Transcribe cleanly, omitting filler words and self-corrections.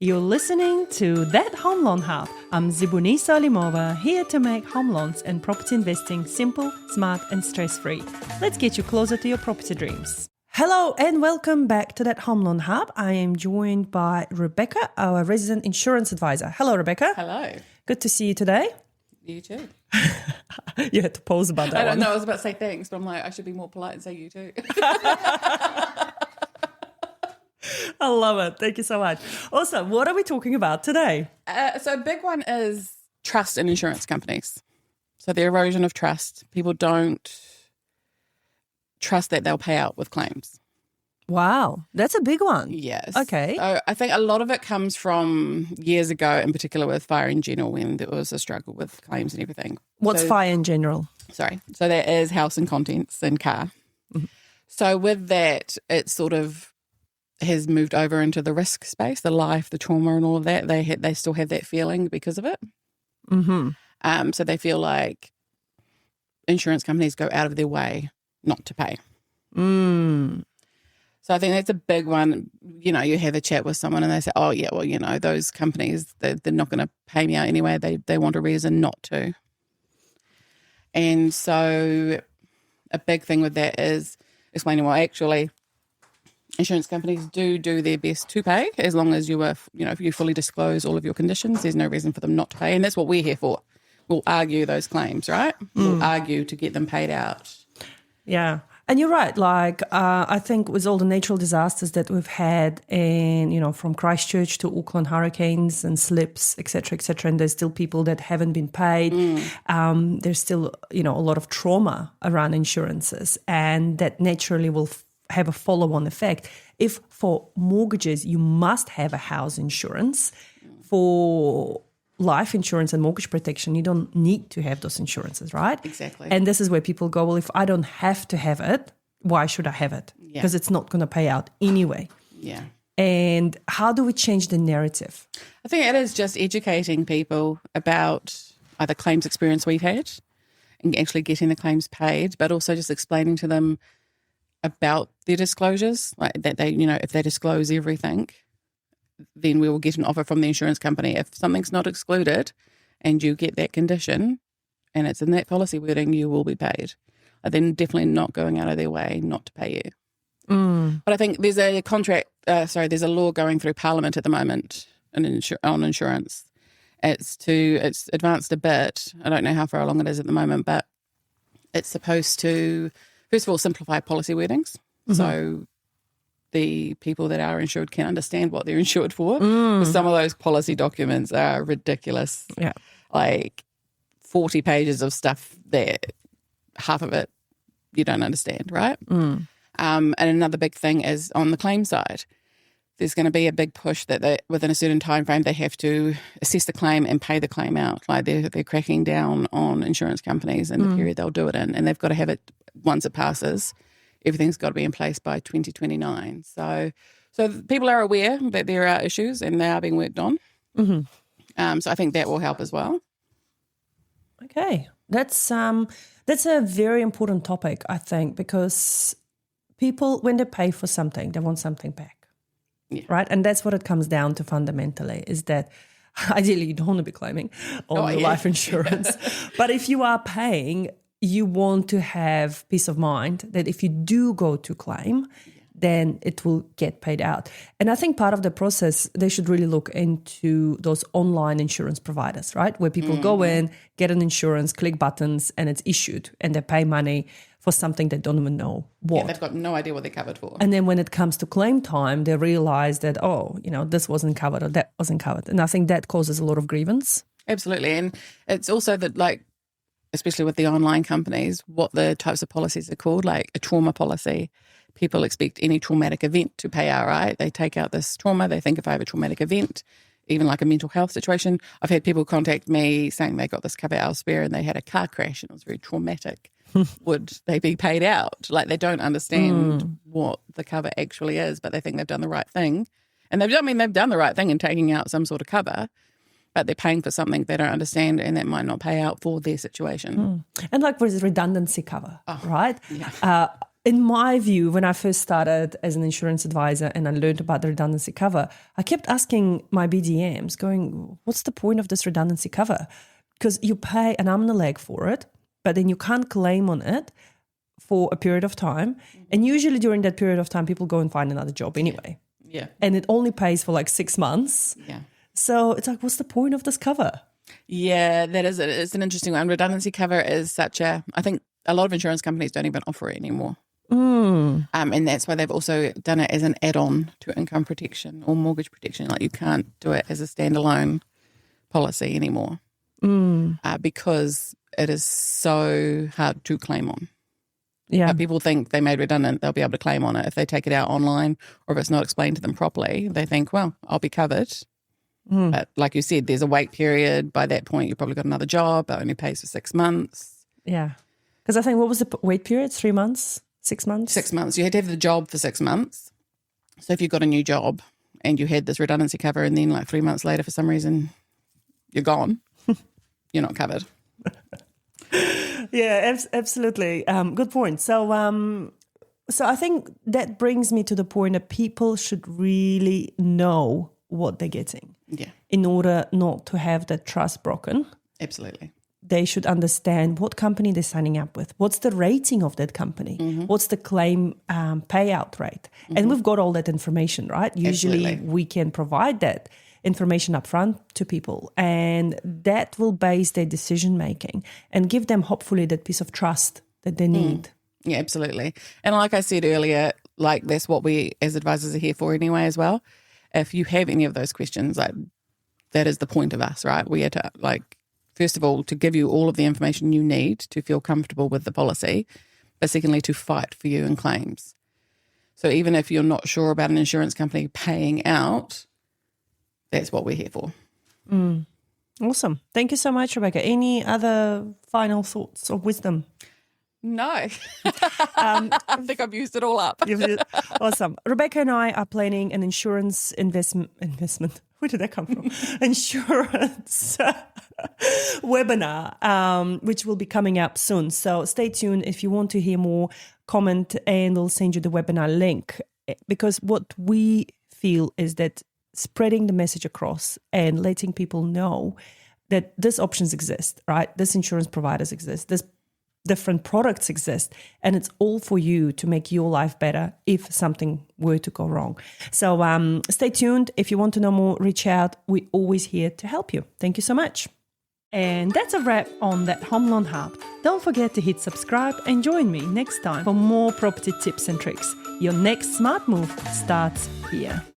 You're listening to That Homlon Hub. I'm Zibuni Salimova, here to make home loans and property investing simple, smart and stress-free. Let's get you closer to your property dreams. Hello and welcome back to That Homlon Hub. I am joined by Rebecca, our resident insurance advisor. Hello, Rebecca. Hello. Good to see you today. You too. You had to pause about that I don't one. know, I was about to say thanks, but I'm like, I should be more polite and say you too. I love it. Thank you so much. Also, what are we talking about today? So a big one is trust in insurance companies. So the erosion of trust. People don't trust that they'll pay out with claims. Wow, that's a big one. Yes. Okay. So I think a lot of it comes from years ago, in particular with fire in general, when there was a struggle with claims and everything. What's fire in general? Sorry. So that is house and contents and car. Mm-hmm. So with that, it sort of has moved over into the risk space, the life, the trauma and all of that. They still have that feeling because of it. Mm-hmm. So they feel like insurance companies go out of their way not to pay. Mm. So I think that's a big one. You know, you have a chat with someone and they say, oh, yeah, well, you know, those companies, they're not going to pay me out anyway. They want a reason not to. And so a big thing with that is explaining, well, actually, insurance companies do their best to pay as long as if you fully disclose all of your conditions. There's no reason for them not to pay. And that's what we're here for. We'll argue those claims, right? We'll argue to get them paid out. Yeah. And you're right. Like, I think with all the natural disasters that we've had from Christchurch to Auckland hurricanes and slips, et cetera, and there's still people that haven't been paid. There's still, a lot of trauma around insurances, and that naturally will have a follow-on effect. If for mortgages, you must have a house insurance, for life insurance and mortgage protection, you don't need to have those insurances, right? Exactly. And this is where people go, well, if I don't have to have it, why should I have it? Because it's not going to pay out anyway. Yeah. And how do we change the narrative? I think it is just educating people about either claims experience we've had and actually getting the claims paid, but also just explaining to them about their disclosures, like that they, if they disclose everything, then we will get an offer from the insurance company. If something's not excluded and you get that condition and it's in that policy wording, you will be paid. Then definitely not going out of their way not to pay you. But I think there's a there's a law going through Parliament at the moment on insurance. It's advanced a bit. I don't know how far along it is at the moment, but it's supposed to, first of all, simplify policy wordings. Mm-hmm. So the people that are insured can understand what they're insured for. Because some of those policy documents are ridiculous. Yeah. Like 40 pages of stuff that half of it you don't understand, right? And another big thing is on the claim side. There's going to be a big push that within a certain time frame they have to assess the claim and pay the claim out. Like they're cracking down on insurance companies and the period they'll do it in, and they've got to have it once it passes. Everything's got to be in place by 2029. So people are aware that there are issues and they are being worked on. Mm-hmm. So I think that will help as well. Okay, that's a very important topic, I think, because people, when they pay for something, they want something back. Yeah. Right? And that's what it comes down to fundamentally, is that ideally you don't want to be claiming on your life insurance. But if you are paying, you want to have peace of mind that if you do go to claim, then it will get paid out. And I think part of the process, they should really look into those online insurance providers, right? Where people go in, get an insurance, click buttons, and it's issued, and they pay money for something they don't even know what. Yeah, they've got no idea what they're covered for. And then when it comes to claim time, they realize that, this wasn't covered or that wasn't covered. And I think that causes a lot of grievance. Absolutely. And it's also that, like, especially with the online companies, what the types of policies are called, like a trauma policy. People expect any traumatic event to pay out, right? They take out this trauma. They think if I have a traumatic event, even like a mental health situation. I've had people contact me saying they got this cover elsewhere and they had a car crash and it was very traumatic. Would they be paid out? Like, they don't understand what the cover actually is, but they think they've done the right thing. And they've done the right thing in taking out some sort of cover, but they're paying for something they don't understand and that might not pay out for their situation. And like with redundancy cover, right? Yeah. in my view, when I first started as an insurance advisor and I learned about the redundancy cover, I kept asking my BDMs, going, what's the point of this redundancy cover? Because you pay an arm and a leg for it, but then you can't claim on it for a period of time. And usually during that period of time, people go and find another job anyway. Yeah. And it only pays for like 6 months. Yeah. So it's like, what's the point of this cover? Yeah, that is, it's an interesting one. Redundancy cover is I think a lot of insurance companies don't even offer it anymore. And that's why they've also done it as an add-on to income protection or mortgage protection. Like you can't do it as a standalone policy anymore because it is so hard to claim on. Yeah. People think they made redundant, they'll be able to claim on it. If they take it out online or if it's not explained to them properly, they think, well, I'll be covered. But like you said, there's a wait period. By that point, you've probably got another job. It only pays for 6 months. Yeah. Because I think, what was the wait period? 3 months? 6 months? 6 months. You had to have the job for 6 months. So if you got a new job and you had this redundancy cover and then like 3 months later, for some reason, you're gone, you're not covered. Yeah, absolutely. Good point. So I think that brings me to the point that people should really know what they're getting in order not to have that trust broken. Absolutely. They should understand what company they're signing up with. What's the rating of that company? What's the claim payout rate? And we've got all that information, right? Usually we can provide that information upfront to people, and that will base their decision making and give them hopefully that piece of trust that they need. Yeah, absolutely. And like I said earlier, like that's what we as advisors are here for anyway as well. If you have any of those questions, like that is the point of us, right? We are to, like, first of all, to give you all of the information you need to feel comfortable with the policy, but secondly, to fight for you in claims. So even if you're not sure about an insurance company paying out, that's what we're here for. Awesome. Thank you so much, Rebecca. Any other final thoughts or wisdom? No. I think I've used it all up. Awesome. Rebecca and I are planning an insurance investment. Where did that come from? Insurance webinar, which will be coming up soon. So stay tuned. If you want to hear more, comment and we'll send you the webinar link. Because what we feel is that spreading the message across and letting people know that these options exist, right? This insurance providers exist. This different products exist, and it's all for you to make your life better if something were to go wrong. So stay tuned. If you want to know more, reach out. We're always here to help you. Thank you so much. And that's a wrap on that Homlon Hub. Don't forget to hit subscribe and join me next time for more property tips and tricks. Your next smart move starts here.